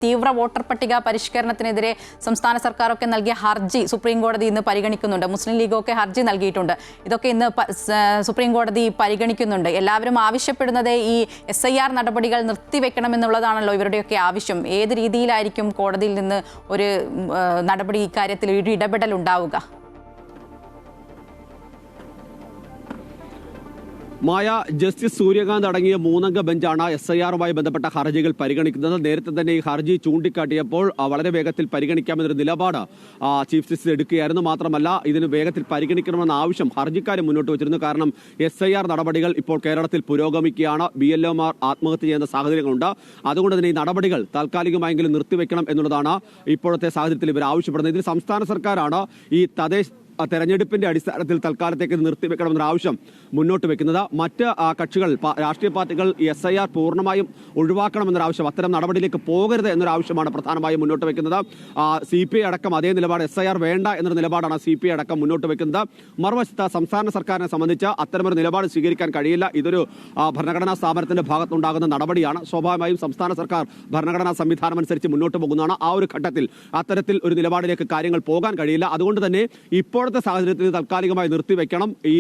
തീവ്ര വോട്ടർ പട്ടിക പരിഷ്കരണത്തിനെതിരെ സംസ്ഥാന സർക്കാരൊക്കെ നൽകിയ ഹർജി സുപ്രീം കോടതി ഇന്ന് പരിഗണിക്കുന്നുണ്ട്. മുസ്ലിം ലീഗൊക്കെ ഹർജി നൽകിയിട്ടുണ്ട്. ഇതൊക്കെ ഇന്ന് സുപ്രീം കോടതി പരിഗണിക്കുന്നുണ്ട്. എല്ലാവരും ആവശ്യപ്പെടുന്നത് ഈ SIR നടപടികൾ നിർത്തിവെക്കണമെന്നുള്ളതാണല്ലോ ഇവരുടെയൊക്കെ ആവശ്യം. ഏത് രീതിയിലായിരിക്കും കോടതിയിൽ നിന്ന് ഒരു നടപടി ഇക്കാര്യത്തിൽ ഒരു ഇടപെടൽ ഉണ്ടാവുക? മായ, ജസ്റ്റിസ് സൂര്യകാന്ത് അടങ്ങിയ 3-അംഗ ബെഞ്ചാണ് SIRുമായി ബന്ധപ്പെട്ട ഹർജികൾ പരിഗണിക്കുന്നത്. നേരത്തെ തന്നെ ഈ ഹർജി ചൂണ്ടിക്കാട്ടിയപ്പോൾ വളരെ വേഗത്തിൽ പരിഗണിക്കാമെന്നൊരു നിലപാട് ചീഫ് ജസ്റ്റിസ് എടുക്കുകയായിരുന്നു. മാത്രമല്ല, ഇതിന് വേഗത്തിൽ പരിഗണിക്കണമെന്ന ആവശ്യം ഹർജിക്കാരും മുന്നോട്ട് വെച്ചിരുന്നു. കാരണം SIR നടപടികൾ ഇപ്പോൾ കേരളത്തിൽ പുരോഗമിക്കുകയാണ്. BLOമാർ ആത്മഹത്യ ചെയ്യുന്ന സാഹചര്യങ്ങളുണ്ട്. അതുകൊണ്ട് തന്നെ ഈ നടപടികൾ താൽക്കാലികമായെങ്കിലും നിർത്തിവെക്കണം എന്നുള്ളതാണ് ഇപ്പോഴത്തെ സാഹചര്യത്തിൽ ഇവർ ആവശ്യപ്പെടുന്നത്. ഇതിൽ സംസ്ഥാന സർക്കാരാണ് ഈ തെരഞ്ഞെടുപ്പിന്റെ അടിസ്ഥാനത്തിൽ തൽക്കാലത്തേക്ക് നിർത്തിവെക്കണമെന്ന ആവശ്യം മുന്നോട്ട് വെക്കുന്നത്. മറ്റ് കക്ഷികൾ, രാഷ്ട്രീയ പാർട്ടികൾ SIR പൂർണ്ണമായും ഒഴിവാക്കണമെന്നൊരു ആവശ്യം, അത്തരം നടപടിയിലേക്ക് പോകരുത് എന്നൊരു ആവശ്യമാണ് പ്രധാനമായും മുന്നോട്ട് വെക്കുന്നത്. CPI അടക്കം അതേ നിലപാട്, SIR വേണ്ട എന്നൊരു നിലപാടാണ് CPI അടക്കം മുന്നോട്ട് വെക്കുന്നത്. മറുവശത്ത് സംസ്ഥാന സർക്കാരിനെ സംബന്ധിച്ച് അത്തരമൊരു നിലപാട് സ്വീകരിക്കാൻ കഴിയില്ല. ഇതൊരു ഭരണഘടനാ സ്ഥാപനത്തിന്റെ ഭാഗത്തുണ്ടാകുന്ന നടപടിയാണ്. സ്വാഭാവികമായും സംസ്ഥാന സർക്കാർ ഭരണഘടനാ സംവിധാനം അനുസരിച്ച് മുന്നോട്ട് പോകുന്നതാണ്. ആ ഒരു ഘട്ടത്തിൽ അത്തരത്തിൽ ഒരു നിലപാടിലേക്ക് കാര്യങ്ങൾ പോകാൻ കഴിയില്ല. അതുകൊണ്ട് തന്നെ ഇപ്പോഴത്തെ സാഹചര്യത്തിൽ താൽക്കാലികമായി നിർത്തിവെക്കണം. ഈ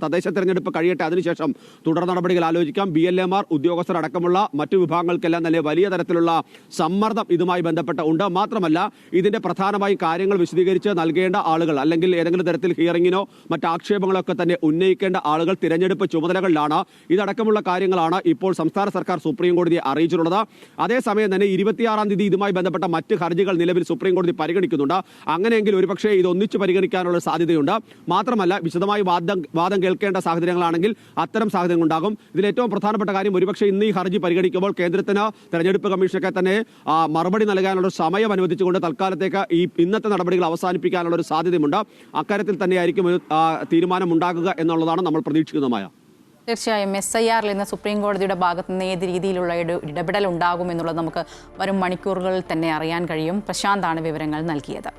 തദ്ദേശ തെരഞ്ഞെടുപ്പ് കഴിയട്ടെ, അതിനുശേഷം തുടർ നടപടികൾ ആലോചിക്കാം. BLOമാർ, ഉദ്യോഗസ്ഥരടക്കമുള്ള മറ്റു വിഭാഗങ്ങൾക്കെല്ലാം തന്നെ വലിയ തരത്തിലുള്ള സമ്മർദ്ദം ഇതുമായി ബന്ധപ്പെട്ട ഉണ്ട്. മാത്രമല്ല, ഇതിന്റെ പ്രധാനമായി കാര്യങ്ങൾ വിശദീകരിച്ച് നൽകേണ്ട ആളുകൾ, അല്ലെങ്കിൽ ഏതെങ്കിലും തരത്തിൽ ഹിയറിങ്ങിനോ മറ്റ് ആക്ഷേപങ്ങളൊക്കെ തന്നെ ഉന്നയിക്കേണ്ട ആളുകൾ തിരഞ്ഞെടുപ്പ് ചുമതലകളിലാണ്. ഇതടക്കമുള്ള കാര്യങ്ങളാണ് ഇപ്പോൾ സംസ്ഥാന സർക്കാർ സുപ്രീം കോടതിയെ അറിയിച്ചിട്ടുള്ളത്. അതേസമയം തന്നെ 26-ാം തീയതി ഇതുമായി ബന്ധപ്പെട്ട മറ്റ് ഹർജികൾ നിലവിൽ സുപ്രീം കോടതി പരിഗണിക്കുന്നുണ്ട്. അങ്ങനെയെങ്കിൽ ഒരുപക്ഷേ ഇത് ഒന്നിച്ച് പരിഗണിക്കാനുള്ള സാധ്യതയുണ്ട്. മാത്രമല്ല, വിശദമായി വാദം കേൾക്കേണ്ട സാഹചര്യങ്ങളാണെങ്കിൽ അത്തരം സാഹചര്യങ്ങൾ ഉണ്ടാകും. ഇതിൽ ഏറ്റവും പ്രധാനപ്പെട്ട കാര്യം, ഒരുപക്ഷെ ഇന്ന് ഈ ഹർജി പരിഗണിക്കുമ്പോൾ കേന്ദ്രത്തിന് തെരഞ്ഞെടുപ്പ് കമ്മീഷനൊക്കെ തന്നെ മറുപടി നൽകാനുള്ള സമയം അനുവദിച്ചുകൊണ്ട് തൽക്കാലത്തേക്ക് ഈ ഇന്നത്തെ നടപടികൾ അവസാനിപ്പിക്കാനുള്ള ഒരു സാധ്യതയുണ്ട്. അക്കാര്യത്തിൽ തന്നെയായിരിക്കും തീരുമാനം ഉണ്ടാകുക എന്നുള്ളതാണ് നമ്മൾ പ്രതീക്ഷിക്കുന്നതുമായ. തീർച്ചയായും SIRൽ ഇന്ന് സുപ്രീം കോടതിയുടെ ഭാഗത്ത് നിന്ന് ഏത് രീതിയിലുള്ള ഇടപെടൽ ഉണ്ടാകും എന്നുള്ളത് നമുക്ക് വരും മണിക്കൂറുകളിൽ തന്നെ അറിയാൻ കഴിയും. പ്രശാന്താണ് വിവരങ്ങൾ നൽകിയത്.